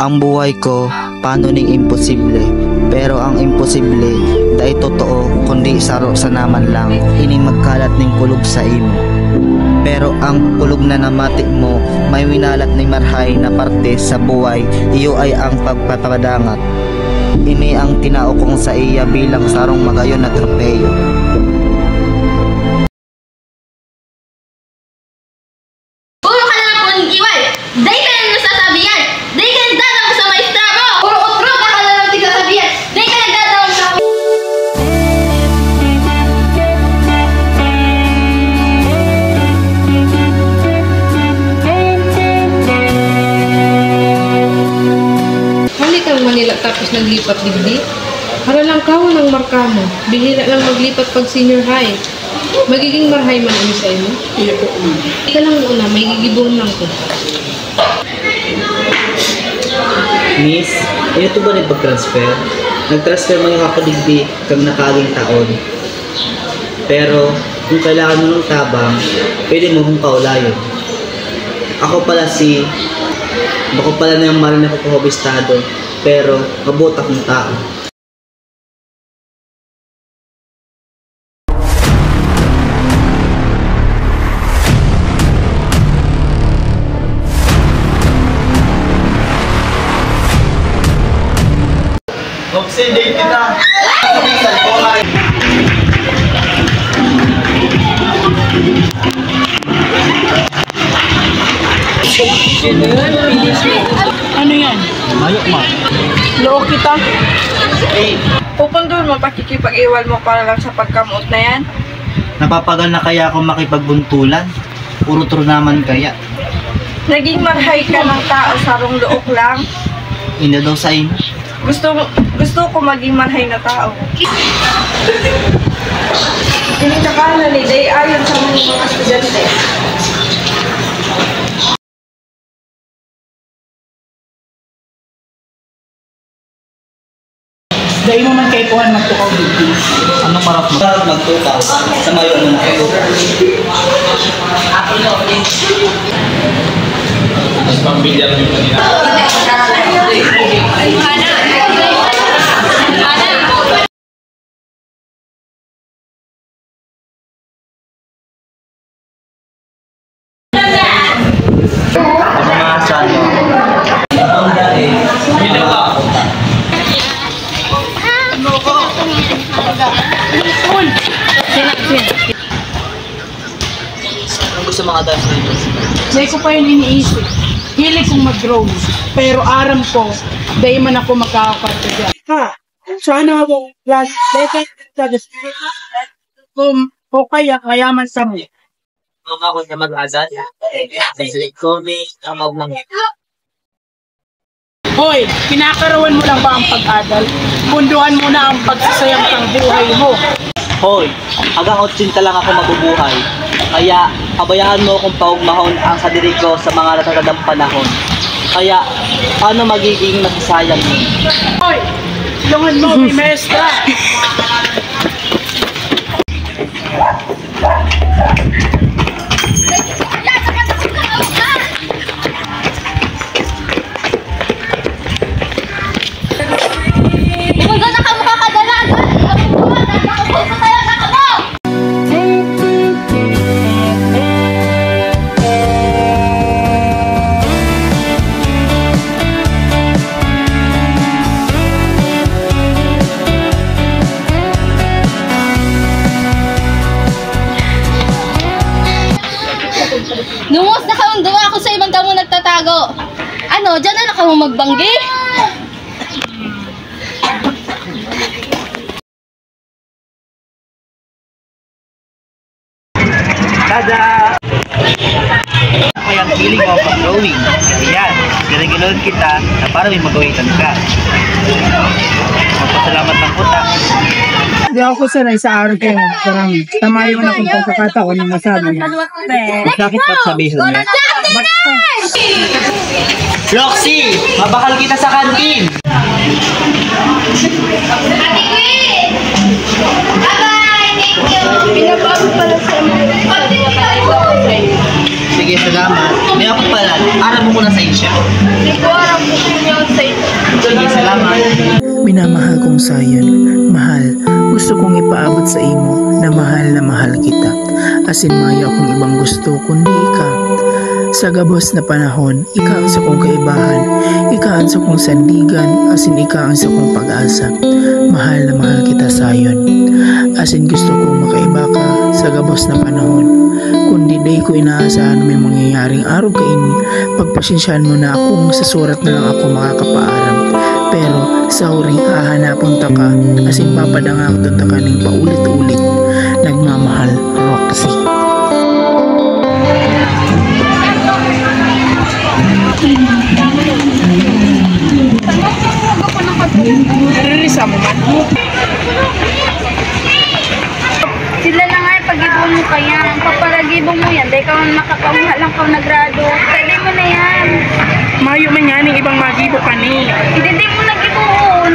Ang buhay ko, paano ning imposible? Pero ang imposible, dahil totoo, kundi saro sa naman lang, ining magkalat ning kulog sa imo. Pero ang kulog na namati mo, may winalat ning marhay na parte sa buhay, iyo ay ang pagpapadangat. Ini ang tinao kong sa iya bilang sarong magayon na tropeyo. Puro ka na lang po ng iway! Day ka na nasasabihan! Day ka nagdadawag sa maestra mo! Puro utro ka na lang tigsasabihan! Day ka nagdadawag sa Hali kang Manila tapos naglipat digdi? Para lang kawan ang marka mo. Bihira lang maglipat pag senior high. Magiging marhay man ano sa inyo? Iya po. Ika lang muna, may gigibong lang ko. Miss, ito ba rin pag-transfer? Nag-transfer mga kapadigdi kang nakaling taon. Pero, kung kailangan mo ng tabang, pwede mo kong kaulayon. Ako pala na yung marin na kukuhobistado, pero mabutak ng tao. Date kita! Ano yan? Mayok ma. Loo kita. Hey, Pupundol mo pakikipag-iwal mo para lang sa pagkamuot na yan? napapagal na kaya ako makipagbuntulan? Urutro naman kaya. Naging marhay ka ng tao sarong look lang? Ina daw sa inyo. Gusto ko maging marhay na tao. Inikakala ni Day ayon sa mga estudyante. Dahil mo man kay Puhan magtukaw dito. Anong marap mo? Marap magtukaw. Sa mayo mo na kayo. Mas pambilyar yung kanina. Ano mga asan mo? Ang dali. Anong gusto mga dance nito? Dahil ko pa yun iniisip. Hilig kong mag-drone. Pero aram ko, dahil man ako magkakaparte dyan. Ha? Sana ako last second sa district. Kung o kaya kayaman sa mo. Kung ako na mag-azal, select ko may amag ng... Hoy, kinakarawan mo lang ba ang pag-adal? Punduan mo na ang pagsasayang ng buhay mo. Hoy, hanggang 80 lang ako mabubuhay. Kaya, pabayaan mo kung paugmahon ang sadiri ko sa mga natatandang panahon. Kaya, paano magiging masasayang mo? Hoy, tulungan mo, may maestra. Kung gano'n ka makakadalaga, kami buwan, nakapulsa tayo na ka mo! Nungos na kang duwa ako sa ibang kamo nagtatago. Ano, dyan na lang kamo magbanggi? Tada! Kaya ang feeling mo pag-growing. Ayan, ginaginoon kita na para may magawitan ka. Magpasalamat ng puta. Hindi ako sanay sa araw ko. Parang tamayo na kung pagkakataon ng masabi. Bakit ba't sabihin mo? Roxy! Mabakal kita sa kantin! Ate Queen! Bye-bye! Thank you! Pinabago pala sa mga. Sige, salamat. May ako pala. Aram mo muna sa inyo. Hindi ko alam kung sino yung sa inyo. Sige, salamat. Minamahal kong Sayon, mahal, gusto kong ipaabot sa imo na mahal kita. Asin maya akong ibang gusto kundi ika. Sa gabos na panahon, ika ang sa kong kaibahan, ika ang sa kong sandigan, asin ika ang sa kong pag-asa. Mahal na mahal kita Sayon. Asin gusto kong makaiba ka sa gabos na panahon. Kundi day ko inaasahan may mangyayaring araw kaini, pagpasensyaan mo na akong sa surat na lang ako makakapaaram. Pero sa uri hahanapon ta ka, asin papadangak ta kaning paulit-ulit. Nagmamahal, Roxy. Nalilisa mo man. Sila na nga pag-ibon mo kaya. Ang papalagibong mo yan. Dahil ka makapamahal lang ka nagrado. Pwede mo na yan. Mayo man yan yung ibang magibo ka ni. Hindi mo nag-ibon.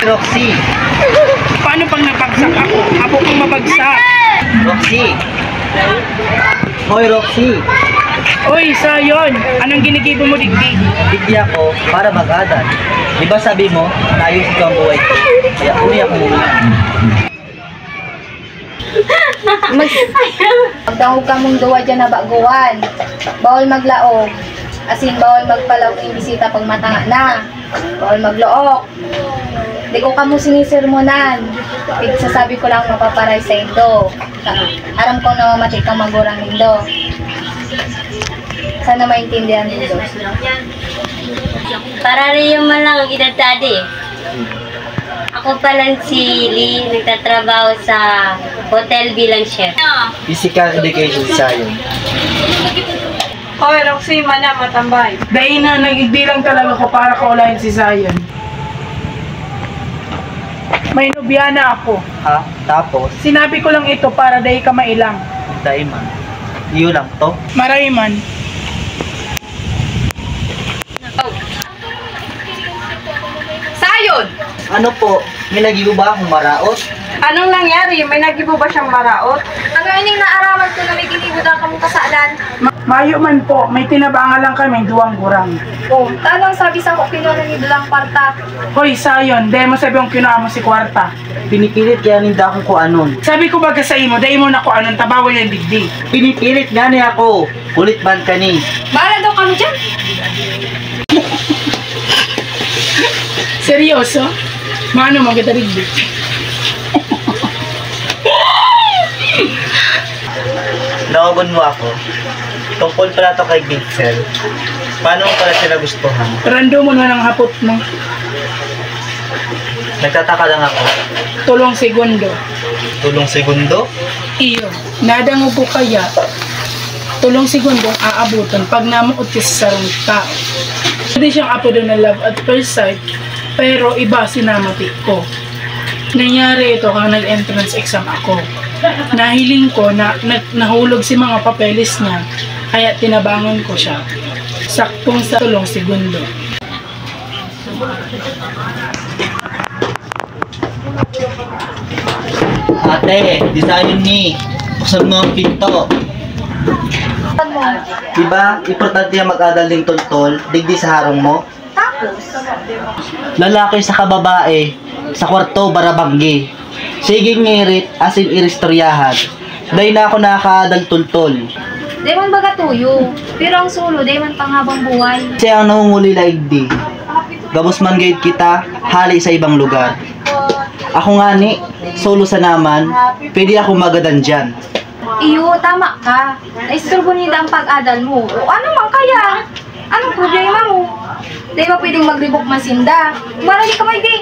Roxy. Paano pang nabagsak ako? Ako kong mabagsak. Roxy. Hoy, Roxy. Oy, Sayon, anong ginigibo mo digdig? Hindi ako para mag-adal. Di ba sabi mo, naayos ko ang buhay ko? Kaya umiyak mo muna. Magdangog ka mong duwa dyan na baguan. Bawal maglaog. Asin bawal magpalaog ng bisita pag matanga na. Bawal maglook. Di ko kamo sinisermonan. Sasabi ko lang mapaparay sa indo. Aram ko na mamati kang magurang indo. Sana maintindihan indo. Para rin yung malang edad daddy. Ako palang si Lee, nagtatrabaho sa hotel bilang chef. Physical education science. Hoy, Roxy, mana matambay. Dahil na nag-igbilang talaga ko para kaulahin si Sayon. May nubyana ako. Ha? Tapos, Sinabi ko lang ito para dahil ka mailang. daiman. Iyo lang to. Marayman. Sayon! Ano po? May nagigo ba akong maraot? Anong nangyari? May nagibo ba siyang maraot? Ano ining naaraman ko na may ginibudang kamong kasalan? Mayo man po, may tinabangan lang kami duwang gurang. Oh, tanong sabi sa ko kinuha ni Dulang Parta. Hoy, Sayon, dahil mo sabi yung kinuha mo si Kwarta. Pinipilit kaya ninda akong kuanon. Sabi ko baga sa imo, dahil mo na ko anong tabawal yung digdig. Pinipilit nga niya ako. Kulit man ka ni. Bahala daw kami dyan. Seryoso? Mano maganda digdig? Nawagon mo ako. Tungkol pala to kay Gitzel. Paano mo pala sila gustuhan? Rando mo na ng hapot mo. Nagtataka lang ako. Tulong segundo. Tulong segundo? Iyo, nadango ko kaya. Tulong segundong aabutan pag namuot ka sa sarang tao. Hindi siyang apo doon na love at first sight, pero iba sinamati ko. Nangyari ito kang nag-entrance exam ako. Nahiling ko na nahulog si mga papeles niya, kaya tinabangon ko siya. Saktong sa tulong segundo. Ate, design ni. Buksan mo ang pinto. Diba, importante yung mag-adal ng toltol, digdi sa harong mo? Lalaki sa kababae, sa kwarto barabanggi. Sige ngirit, asin iristoryahan. Dahil na ako nakakaadal toltol. Di man baga tuyo. Pero ang sulo, di man panghabang buhay. Kasi ang nangunguli laigdi. Gabos man gayud kita, hali sa ibang lugar. Ako nga ni, solo sa naman, pwede ako magadan dyan. Iyo, tama ka. Naisturbo nila ang pag-adal mo. O ano man kaya? Anong problema mo? Di ba pwedeng magribok masinda? Marami ka may di.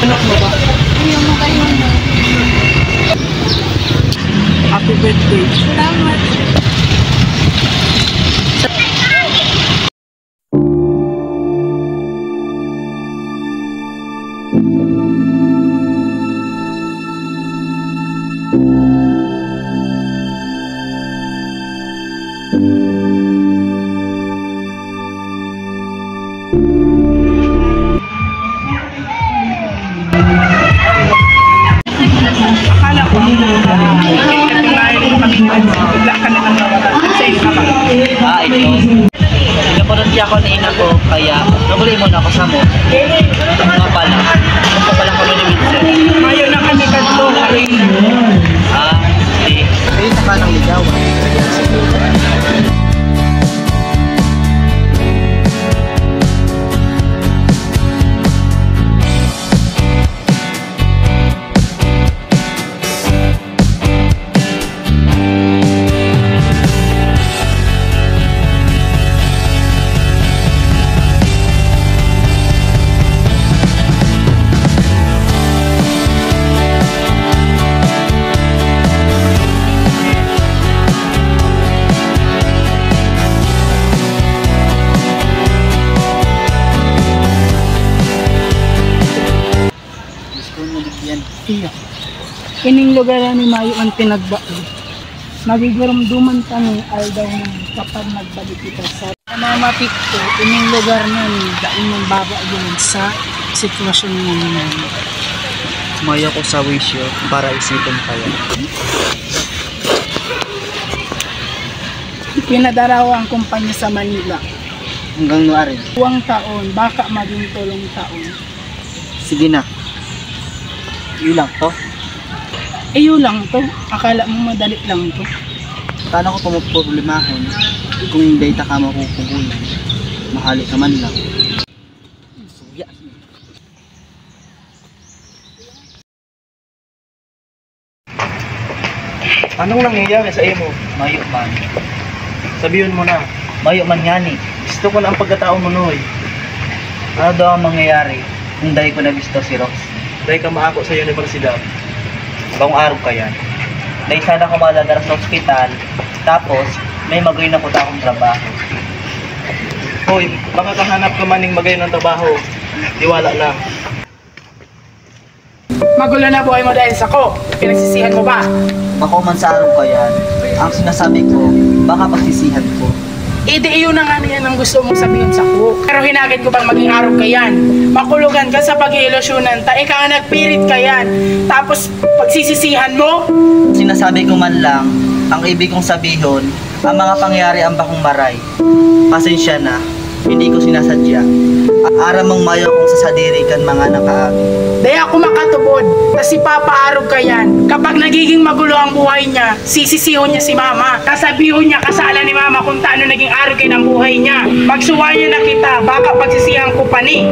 Anak mo ba? Happy birthday. Salamat. mo na kasama. Mga pala. Gusto pala kami ni Vincent. Mayo na kami kadto. Hindi. Ay, saka nang ligawan. Iya. Ining lugar ni Mayo ang tinagbaon. Magigurumduman kami aldaw na kapag nagbalik kita sa mamapit ko, ining lugar na ni daing ng baba yun sa sitwasyon namin. Maya ko sa wisyo para isipin kayo. Pinadaraw ang kumpanya sa Manila. Hanggang nuarin. 2 taon, baka maging 3 taon. Sige na. Yun lang to. Yun lang to. Akala mo madali lang to. Paano ko pumuproblemahon kung hindi ta ka makukugulan? Mahali ka man lang. Suya. Anong nangyayari sa imo? Mayo man. Sabihin mo na. Mayo man yani. Gusto ko na ang pagkatao mo, Noy. Ano daw ang mangyayari kung dahil ko na gusto si Rox? Dahil ka maako sa universidad. Bagong araw ka yan. Dahil sana ko maladara sa ospital, tapos may magawin na po akong trabaho. Hoy, baka kahanap ka man ng magayon ng trabaho. Iwala lang. Magulo na buhay mo dahil sa ko. Pinagsisihan mo ba? Bako man sa araw ka yan, ang sinasabi ko, baka pagsisihan ko. Di yun na nga niyan ang gusto mong sabihin sa ko. Pero hinagid ko bang maging araw ka yan. Makulugan ka sa pag-iilusyonan, ika nagpirit ka yan. Tapos pagsisisihan mo? Sinasabi ko man lang, ang ibig kong sabihin, ang mga pangyari ang bakong maray. Pasensya na, hindi ko sinasadya. Aram mong mayo kung sasadiri kan mga nakaagi. Daya ako makatubod na si Papa Arog ka yan. Kapag nagiging magulo ang buhay niya, sisisihon niya si Mama. Kasabihin niya kasala ni Mama kung taano naging arog kayo ng buhay niya. Pagsuwa niya na kita, baka pagsisihan ko pa ni.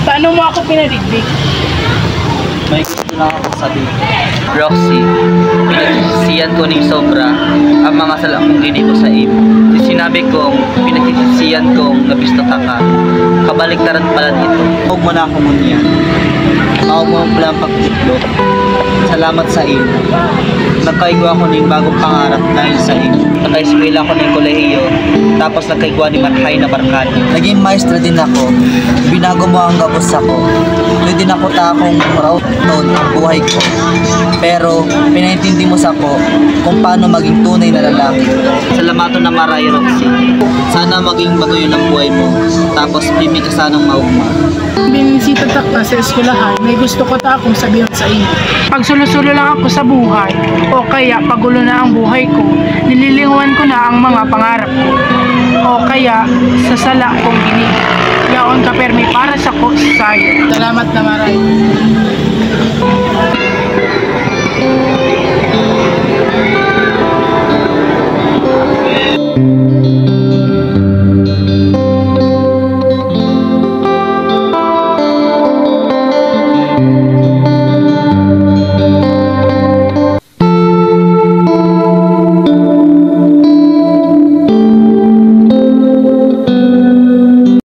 Paano mo ako pinadigdig? May gusto lang ako sabihin. Roxy, pinagsisisihan ko ng sobra ang mga sala kong ginito sa imo. Sinabi kong pinagsisisihan kong nabisto ka ka. Kabaliktaran pala dito. Huwag mo na ako munyan. Huwag mo pala ang pagtutlo. Salamat sa iyo. Nagkaigwa ako ng bagong pangarap dahil sa iyo. Nakaiskwela ako ng kolehiyo. Tapos nagkaigwa ni Marhay na barkada. Naging maestra din ako. Binago mo ang gabos ako. Pwede din ako takong raw noon ang buhay ko. Pero pinaintindi mo sa ko kung paano maging tunay na lalaki. Salamato na maray, Roxy. Sana maging bagoy ang buhay mo. Tapos pimi ka sanang maugma. Binisita tak na sa eskwelahan, may gusto ko ta akong sabihin sa inyo. Pag sulo-sulo lang ako sa buhay, o kaya pagulo na ang buhay ko, nililinguan ko na ang mga pangarap ko. O kaya, sasala kong ginig. Yaon ka permi para sa ko, sayo. Salamat na maray.